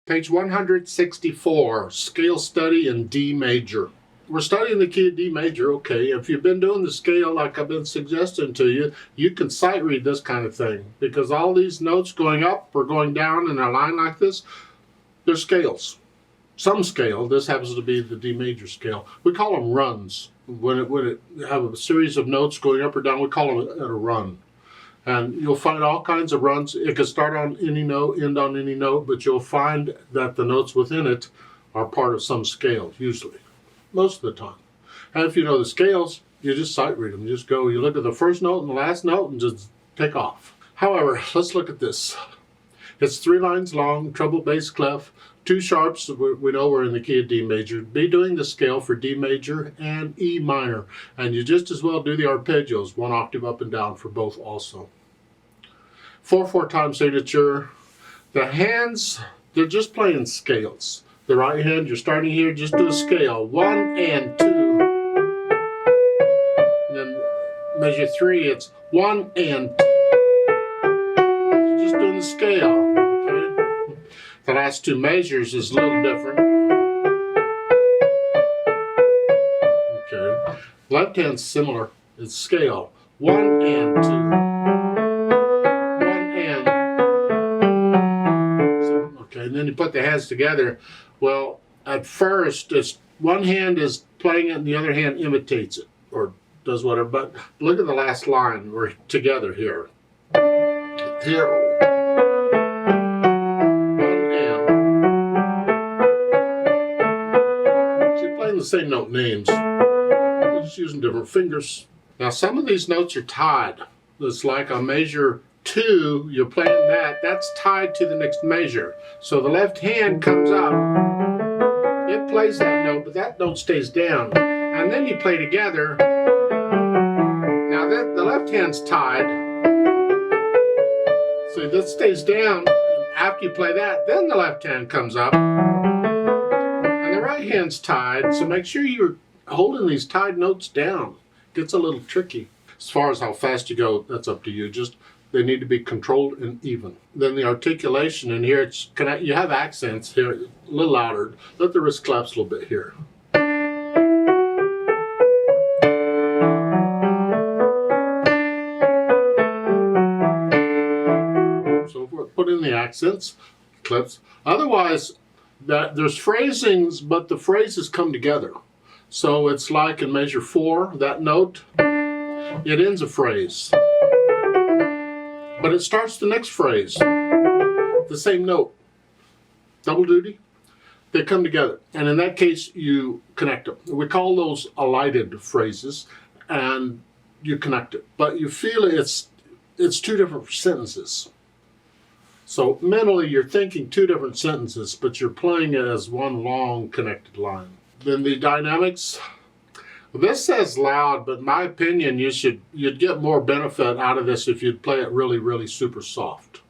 Page 164, Scale Study in D Major. We're studying the key of D major, okay. If you've been doing the scale like I've been suggesting to you, you can sight read this kind of thing, because all these notes going up or going down in a line like this, they're scales. Some scale, this happens to be the D major scale. We call them runs. When it have a series of notes going up or down, we call them a run. And you'll find all kinds of runs. It can start on any note, end on any note, but you'll find that the notes within it are part of some scale, usually, most of the time. And if you know the scales, you just sight read them. You just go, you look at the first note and the last note and just take off. However, let's look at this. It's 3 lines long, treble bass clef, 2 sharps. We know we're in the key of D major. Be doing the scale for D major and E minor. And you just as well do the arpeggios, 1 octave up and down for both also. 4/4 time signature. The hands, they're just playing scales. The right hand, you're starting here, just do a scale. 1 and 2. And then measure 3, it's 1 and 2. You're just doing the scale, okay? The last 2 measures is a little different. Okay. Left hand's similar. It's scale. 1 and 2. And then you put the hands together. Well, at first, it's one hand is playing it and the other hand imitates it or does whatever. But look at the last line. We're together here. Here. 1 and. So you're playing the same note names. You're just using different fingers. Now, some of these notes are tied. It's like a measure 2, you're playing that's tied to the next measure. So the left hand comes up, it plays that note, but that note stays down. And then you play together. Now the left hand's tied, so that stays down. After you play that, then the left hand comes up, and the right hand's tied, so make sure you're holding these tied notes down. It gets a little tricky. As far as how fast you go, that's up to you. Just they need to be controlled and even. Then the articulation, and here it's you have accents here, a little louder. Let the wrist collapse a little bit here. So if we put in the accents, clips. Otherwise, there's phrasings, but the phrases come together. So it's like in measure 4, that note, it ends a phrase. But it starts the next phrase, the same note. Double duty, they come together. And in that case, you connect them. We call those elided phrases, and you connect it. But you feel it's 2 different sentences. So mentally, you're thinking 2 different sentences, but you're playing it as one long connected line. Then the dynamics. This says loud, but in my opinion, you'd get more benefit out of this if you'd play it really, really super soft.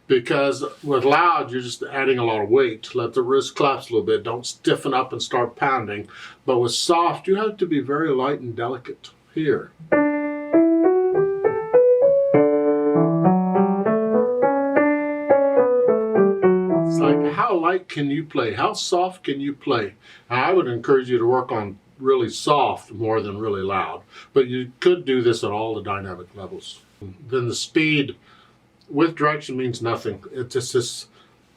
Because with loud, you're just adding a lot of weight. Let the wrist collapse a little bit. Don't stiffen up and start pounding. But with soft, you have to be very light and delicate. Here. It's like, how light can you play? How soft can you play? I would encourage you to work on really soft more than really loud, but you could do this at all the dynamic levels. Then the speed with direction means nothing. It's just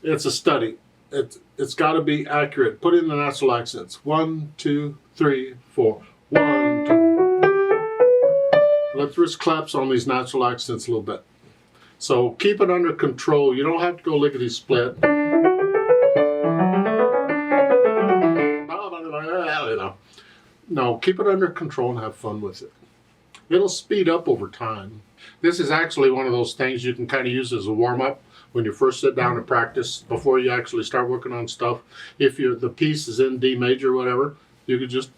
it's a study. It's got to be accurate. Put in the natural accents. 1, 2, 3, 4. 1, 2. Let the wrist collapse on these natural accents a little bit. So keep it under control. You don't have to go lickety split. No, keep it under control and have fun with it. It'll speed up over time. This is actually one of those things you can kind of use as a warm-up when you first sit down and practice before you actually start working on stuff. If the piece is in D major or whatever, you could just,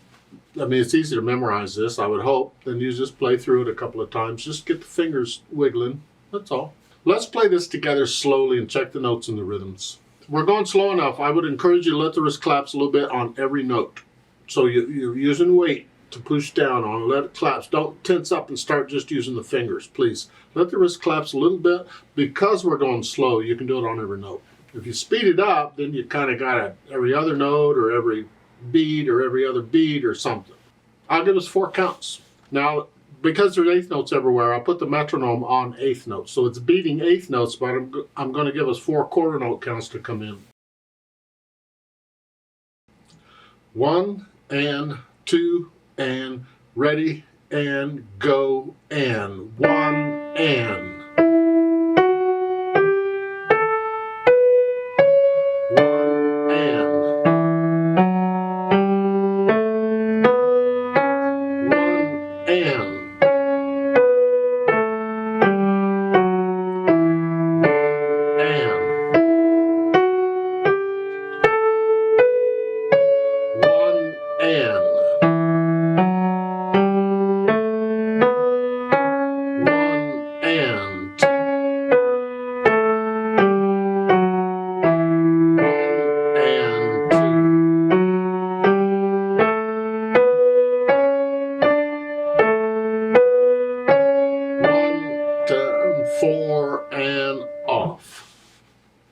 I mean, it's easy to memorize this, I would hope. Then you just play through it a couple of times. Just get the fingers wiggling. That's all. Let's play this together slowly and check the notes and the rhythms. We're going slow enough. I would encourage you to let the wrist collapse a little bit on every note. So you're using weight to push down on, let it collapse. Don't tense up and start just using the fingers, please. Let the wrist collapse a little bit. Because we're going slow, you can do it on every note. If you speed it up, then you kind of got every other note or every beat or every other beat or something. I'll give us 4 counts. Now, because there's eighth notes everywhere, I'll put the metronome on eighth notes. So it's beating eighth notes, but I'm going to give us 4 quarter note counts to come in. 1 and 2 and ready and go and 1 and 1 and 1 and 1 and 1 and 1 and 4 and off.